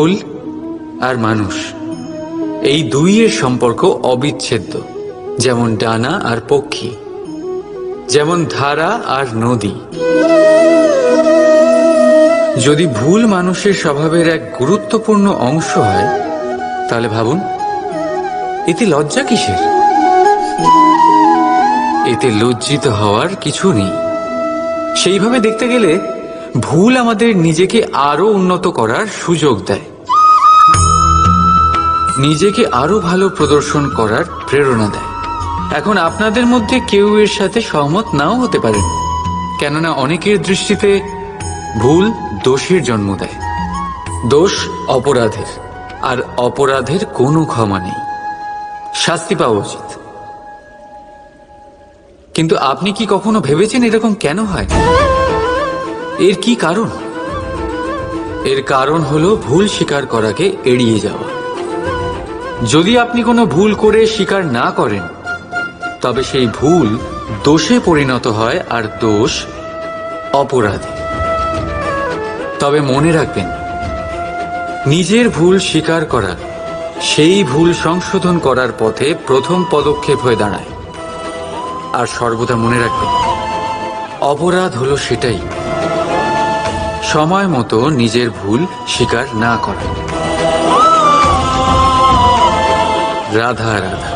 ভুল আর মানুষ, এই দুইয়ের সম্পর্ক অবিচ্ছেদ্য। যেমন ডানা আর পক্ষী, যেমন ধারা আর নদী। যদি ভুল মানুষের স্বভাবের এক গুরুত্বপূর্ণ অংশ হয়, তাহলে ভাবুন, এতে লজ্জা কিসের? এতে লজ্জিত হওয়ার কিছু নেই। সেইভাবে দেখতে গেলে ভুল আমাদের নিজেকে আরো উন্নত করার সুযোগ দেয়, নিজেকে আরো ভালো প্রদর্শন করার প্রেরণা দেয়। এখন আপনাদের মধ্যে কেউ এর সাথে সহমত নাও হতে পারেন, কেননা অনেকের দৃষ্টিতে ভুল দোষের জন্ম দেয়। দোষ অপরাধের, আর অপরাধের কোনো ক্ষমা নেই, শাস্তি পাওয়া উচিত। কিন্তু আপনি কি কখনো ভেবেছেন এরকম কেন হয়? এর কি কারণ? এর কারণ হলো ভুল স্বীকার করাকে এড়িয়ে যাওয়া। যদি আপনি কোনো ভুল করে স্বীকার না করেন, তবে সেই ভুল দোষে পরিণত হয়, আর দোষ অপরাধে। তবে মনে রাখবেন, নিজের ভুল স্বীকার করা সেই ভুল সংশোধন করার পথে প্রথম পদক্ষেপ হয়ে দাঁড়ায়। আর সর্বদা মনে রাখবেন, অপরাধ হলো সেটাই সময় মতো নিজের ভুল স্বীকার না করা। রাধা রাধা।